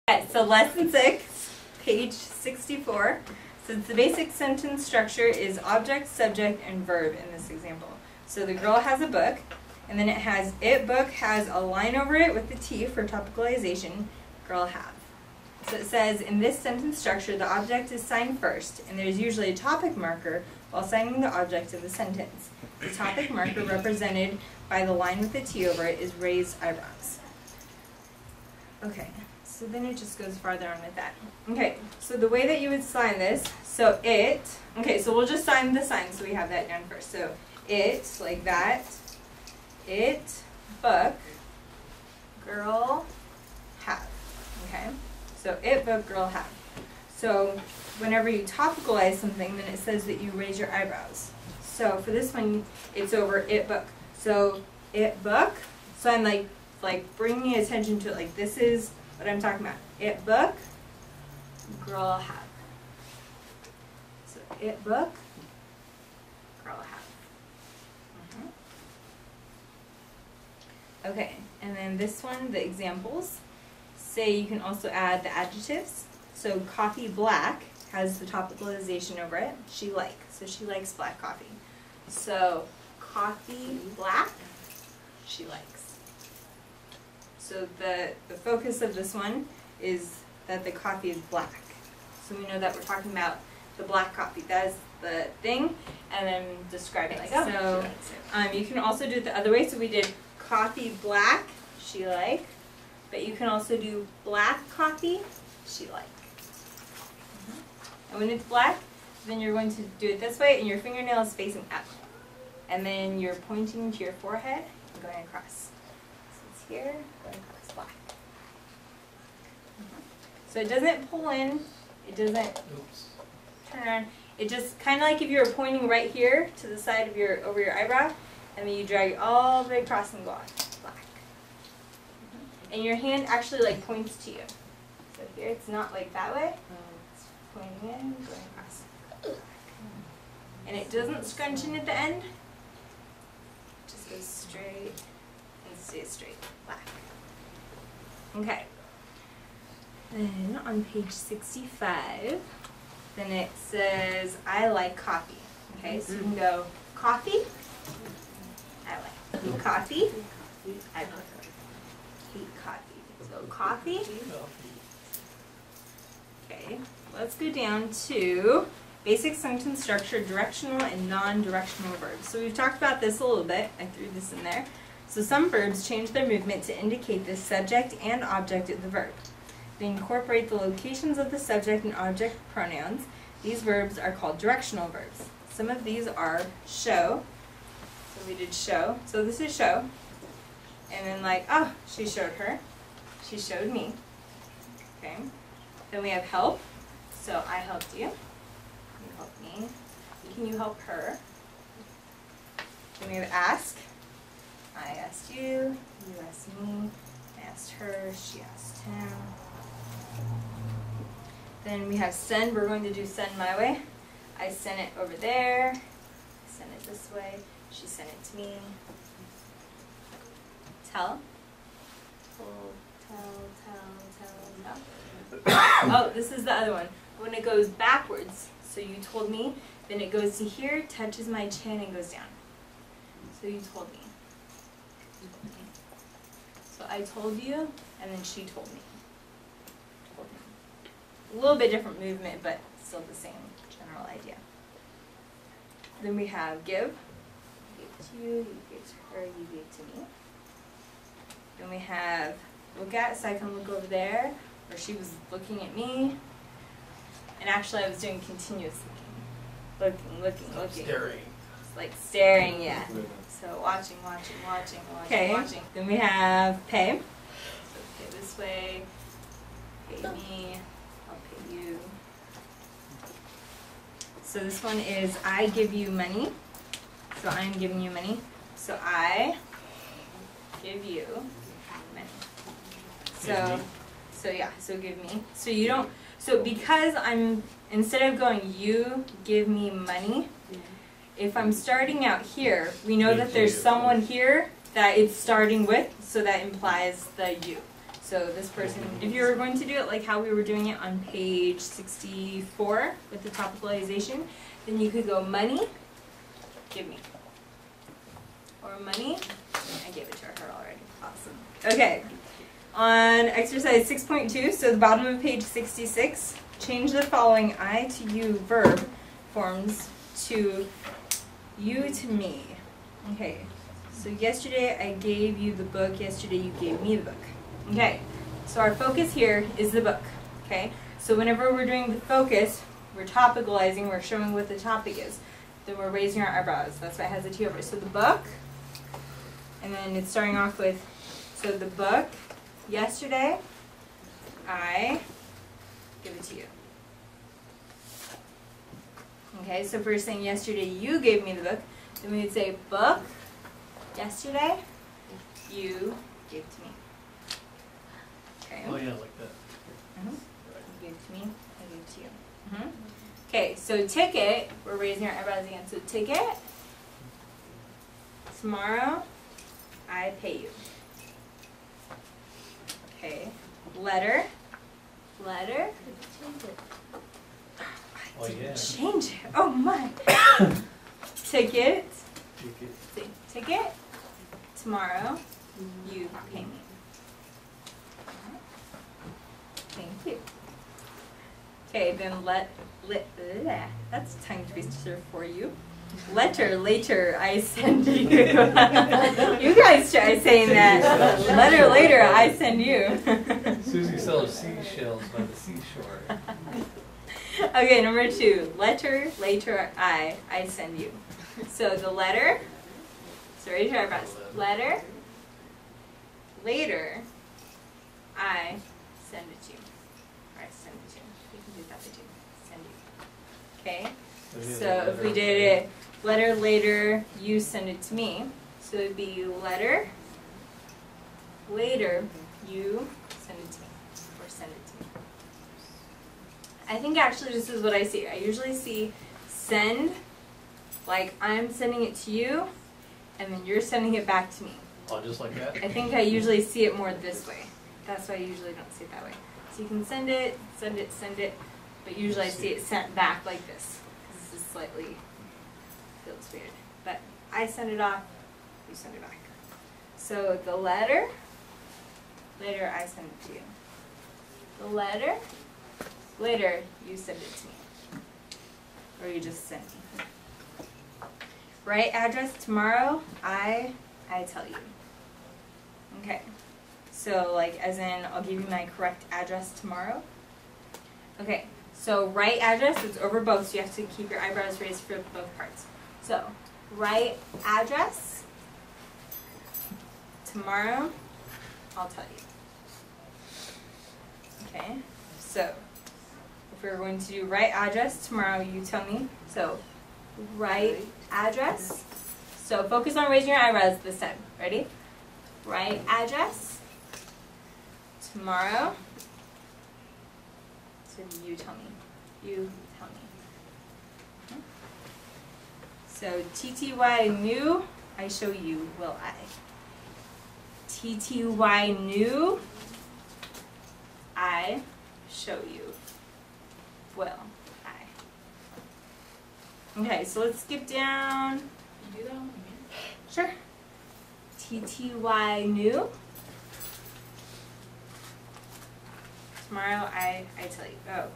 Okay, so lesson 6, page 64. Since the basic sentence structure is object, subject, and verb in this example. So the girl has a book, and then it has book has a line over it with the T for topicalization, girl have. So it says, in this sentence structure, the object is signed first, and there's usually a topic marker while signing the object of the sentence. The topic marker, represented by the line with the T over it, is raised eyebrows. Okay, so then it just goes farther on with that. Okay, so the way that you would sign this, so okay, so we'll just sign the sign so we have that down first. So it, like that, book, girl, have. Okay? So book, girl, have. So whenever you topicalize something, then it says that you raise your eyebrows. So for this one, it's over book. So book. So I'm like bringing attention to it. Like this is what I'm talking about. Book, girl, have. So book, girl, have. Okay, and then this one, the examples. Say you can also add the adjectives. So coffee black has the topicalization over it. She like. So she likes black coffee. So coffee black, she likes. So the focus of this one is that the coffee is black. So we know that we're talking about the black coffee. That is the thing, and then describing it. So you can also do it the other way. So we did coffee black, she like. But you can also do black coffee, she like. And when it's black, then you're going to do it this way, and your fingernail is facing up. And then you're pointing to your forehead and going across. So it's here, going across, black. So it doesn't pull in, it doesn't turn around. It just kind of like if you were pointing right here to the side of over your eyebrow, and then you drag it all the way across and go on. And your hand actually like points to you. So here it's not like that way. It's pointing in, going across. And it doesn't scrunch in at the end. It just goes straight and stays straight. Black. Okay. Then on page 65, then it says, I like coffee. Okay, so you can go coffee. I like coffee. I like coffee. So coffee. Okay, let's go down to basic sentence structure, directional and non-directional verbs. So we've talked about this a little bit. I threw this in there. So some verbs change their movement to indicate the subject and object of the verb. They incorporate the locations of the subject and object pronouns. These verbs are called directional verbs. Some of these are show. So we did show. So this is show. And then like, oh, she showed her. She showed me. Okay. Then we have help. So I helped you. You helped me. Can you help her? Then we have ask. I asked you. You asked me. I asked her. She asked him. Then we have send. We're going to do send my way. I sent it over there. I sent it this way. She sent it to me. Tell. Oh, this is the other one. When it goes backwards, so you told me, then it goes to here, touches my chin, and goes down. So you told me. So I told you, and then she told me. A little bit different movement, but still the same general idea. Then we have give. I gave to you, you gave to her, you gave to me. Then we have look at, so I can look over there, or she was looking at me. And actually I was doing continuous looking. Looking. Staring. It's like staring, yeah. So watching. Okay. Then we have pay. So pay this way, pay me, I'll pay you. So this one is I give you money. So I'm giving you money. So I give you money. So yeah, so give me. So you don't, so because I'm, instead of going you give me money, if I'm starting out here, we know that there's someone here that it's starting with, so that implies the you. So this person, if you were going to do it like how we were doing it on page 64 with the topicalization, then you could go money, give me. Or money, I gave it to her already. Awesome. Okay, on exercise 6.2, so the bottom of page 66, change the following I to you verb forms to you to me. Okay, so yesterday I gave you the book, yesterday you gave me the book. Okay, so our focus here is the book. Okay, so whenever we're doing the focus, we're topicalizing, we're showing what the topic is. Then we're raising our eyebrows. That's why it has a T over it. So the book, and then it's starting off with, so the book, yesterday, I give it to you. Okay, so if we're saying yesterday you gave me the book, then we would say book, yesterday, you gave to me. Okay. Oh yeah, like that. You gave to me, I gave to you. Okay, so ticket, we're raising our eyebrows again. So ticket, tomorrow, I pay you. Okay, letter, letter, Oh yeah. change it, oh my. Ticket, ticket, tomorrow, you pay me. Thank you. Okay, then that's a tongue twister for you. Letter, later, I send you. You guys try saying that. Letter, later, I send you. Susie sells seashells by the seashore. Okay, number 2. Letter, later, I send you. So the letter, so raise your eyebrows. Letter, later, I send it to you. Or I send it to you. You can do that too. Send you. Okay? So if we did it, letter, later, you send it to me. So it would be letter, later, you send it to me. Or send it to me. I think actually this is what I see. I usually see send, like I'm sending it to you, and then you're sending it back to me. Oh, just like that? I think I usually see it more this way. That's why I usually don't see it that way. So you can send it, but usually I see it sent back like this. This is slightly, feels weird. But I send it off, you send it back. So the letter, later I send it to you. The letter, later you send it to me. Or you just send me. Right address tomorrow, I tell you. Okay. So like as in I'll give you my correct address tomorrow. Okay. So right address is over both, so you have to keep your eyebrows raised for both parts. So right address tomorrow, I'll tell you. Okay. So if we're going to do right address tomorrow, you tell me. So right address. So focus on raising your eyebrows this time. Ready? Right address tomorrow. So you tell me. You tell me. So TTY new, I show you, will I. TTY new, I show you, will I. Okay, so let's skip down. Can you do that one again? Sure. TTY new. Tomorrow I tell you. Oh.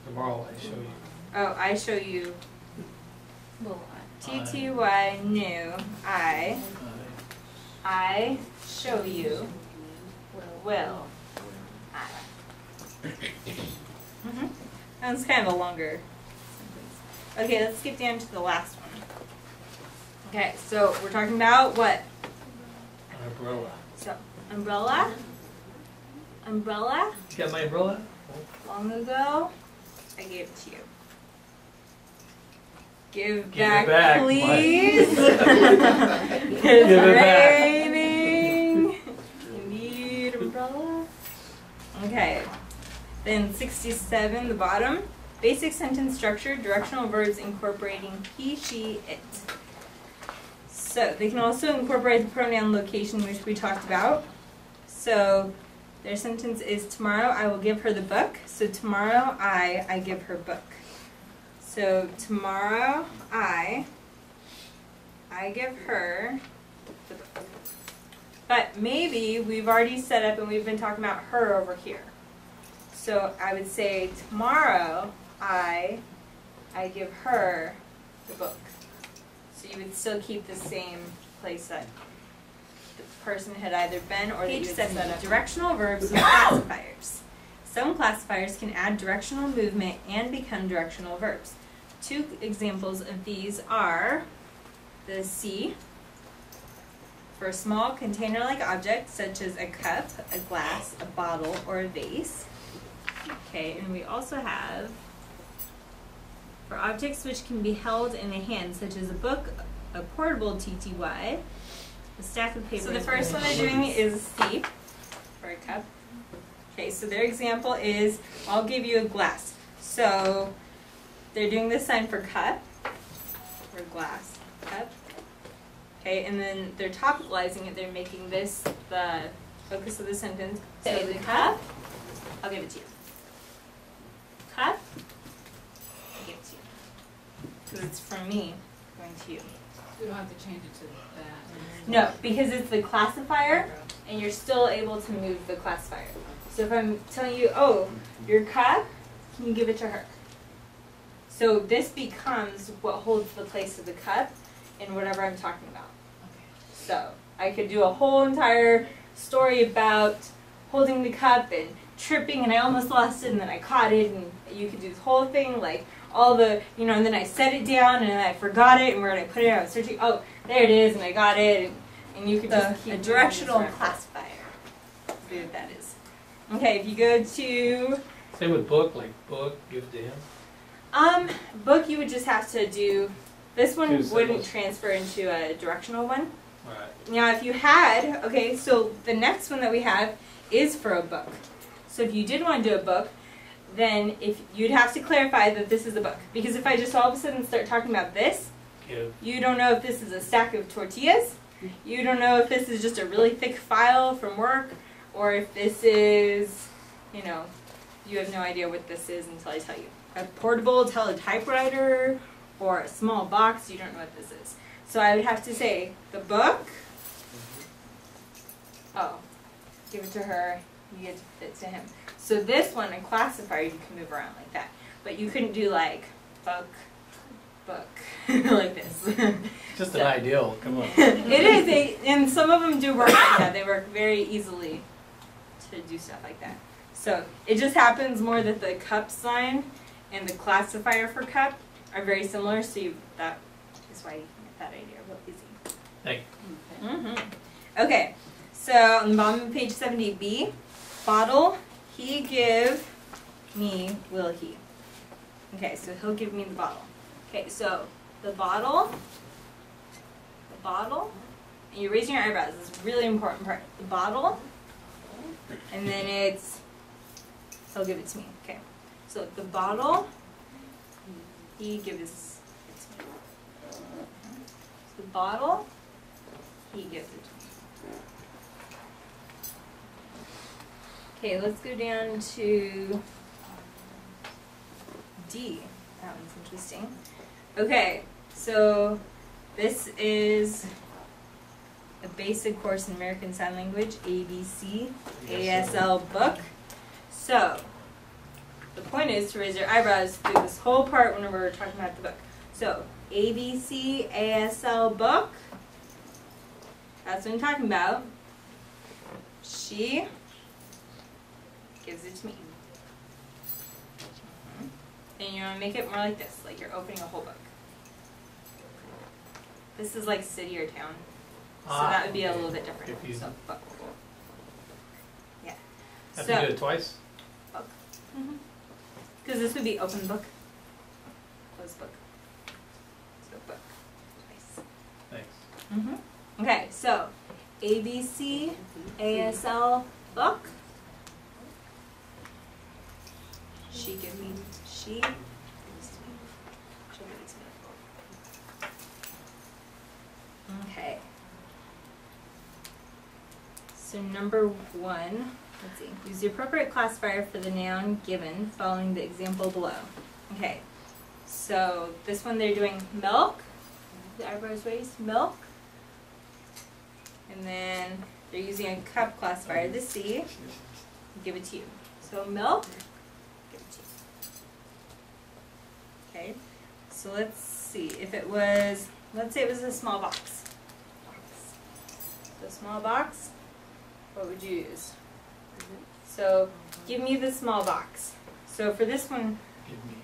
Tomorrow I show you. Oh, I show you. Will TTY new. I show you. Will I. That's kind of a longer sentence. Okay, let's skip down to the last one. Okay, so we're talking about what? An umbrella. So, umbrella. Umbrella. You got my umbrella? Long ago, I gave it to you. Give Give it back, please. It's Give it back. raining. You need umbrella. Okay. Then 67, the bottom. Basic sentence structure, directional verbs incorporating he, she, it. So they can also incorporate the pronoun location, which we talked about. So their sentence is, tomorrow I will give her the book. So tomorrow I give her book. So tomorrow I give her the book. But maybe we've already set up and we've been talking about her over here. So I would say tomorrow I give her the book. So you would still keep the same place that the person had either been or that you had set up. Directional verbs with classifiers. Some classifiers can add directional movement and become directional verbs. Two examples of these are the C for a small container-like object such as a cup, a glass, a bottle, or a vase. Okay, and we also have for objects which can be held in the hand, such as a book, a portable TTY, a stack of papers. So the first one they're doing is C for a cup. Okay, so their example is, I'll give you a glass. So they're doing this sign for cup, or glass, cup. Okay, and then they're topicalizing it. They're making this the focus of the sentence. So the cup, I'll give it to you. Cup, I'll give it to you. Because it's from me going to you. We don't have to change it to that. No, because it's the classifier, and you're still able to move the classifier. So if I'm telling you, oh, your cup, can you give it to her? So this becomes what holds the place of the cup in whatever I'm talking about. So I could do a whole entire story about holding the cup and tripping, and I almost lost it, and then I caught it, and you could do this whole thing, like all the, you know, and then I set it down, and then I forgot it, and where did I put it? I was searching, oh, there it is, and I got it, and you could just keep a directional classifier. See what that is. Okay, if you go to... Same with book, like book, give to him. Book you would just have to do, this one Two wouldn't symbols. transfer into a directional one. Right. Now if you had, okay, so the next one that we have is for a book. So if you did want to do a book, then if you'd have to clarify that this is a book. Because if I just all of a sudden start talking about this, Give. you don't know if this is a stack of tortillas, you don't know if this is just a really thick file from work, or if this is, you know, you have no idea what this is until I tell you. A portable teletypewriter or a small box, you don't know what this is. So I would have to say, the book, oh, give it to her, you get to fit to him. So this one, a classifier, you can move around like that. But you couldn't do like, book, like this. Just an ideal, come on. It is, and some of them do work like that. They work very easily to do stuff like that. So it just happens more that the cup sign and the classifier for cup are very similar, so that is why you can get that idea real easy. Thank you. Okay, so on the bottom of page 70b, bottle, he give me, will he? Okay, so he'll give me the bottle. Okay, so the bottle, and you're raising your eyebrows, this is a really important part. The bottle, and then it's, he'll give it to me. Okay, so the bottle, he gives it to me. So the bottle, he gives it to me. Okay, let's go down to D. That one's interesting. Okay, so this is a basic course in American Sign Language, ABC, ASL book. So, the point is to raise your eyebrows through this whole part whenever we're talking about the book. So, ABC, ASL book, that's what I'm talking about. She gives it to me. And you want to make it more like this, like you're opening a whole book. This is like city or town. So that would be a little bit different. If you- So, book. Yeah. Have So, to do it twice? book. Because this would be open book, closed book. So book. Twice. Thanks. Okay, so ABC, ASL book. She gives me, she gives to me. She'll give it to me. Okay. So number 1, let's see. Use the appropriate classifier for the noun given following the example below. Okay. So this one they're doing milk. The eyebrows raised. Milk. And then they're using a cup classifier, the C. Give it to you. So milk. Give it to you. Okay. So let's see. If it was, let's say it was a small box. So small box. What would you use? So give me the small box. So for this one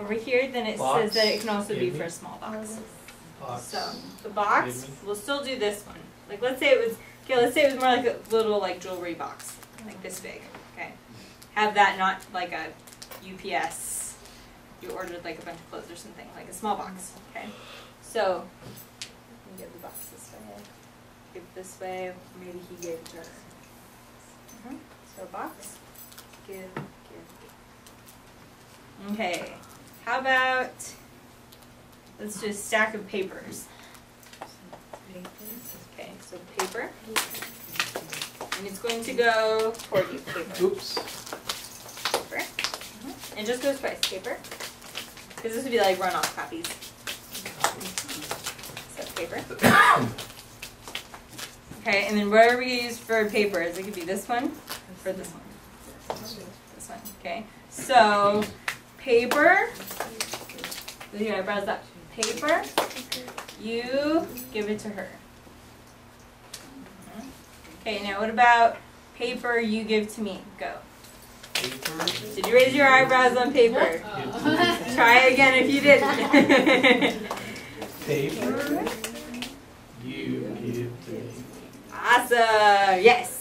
over here, then it says that it can also be for a small box. So the box, we'll still do this one. Like let's say it was, okay, let's say it was more like a little like jewelry box, like this big. Okay, have that not like a UPS. You ordered like a bunch of clothes or something, like a small box. Okay, so you can give the box this way, give it this way. Maybe he gave it to her. So box, give. Okay, how about, let's do a stack of papers. Okay, so paper. And it's going to go toward you, paper. Oops. Paper. And it just goes twice, paper. Because this would be like runoff copies. So paper. Okay, and then whatever we use for papers, it could be this one or this one. This one, okay. So, paper, with your eyebrows up. Paper, you give it to her. Okay, now what about paper you give to me? Go. Paper. Did you raise your eyebrows on paper? Try again if you didn't. Paper. You give to me. Awesome, yes.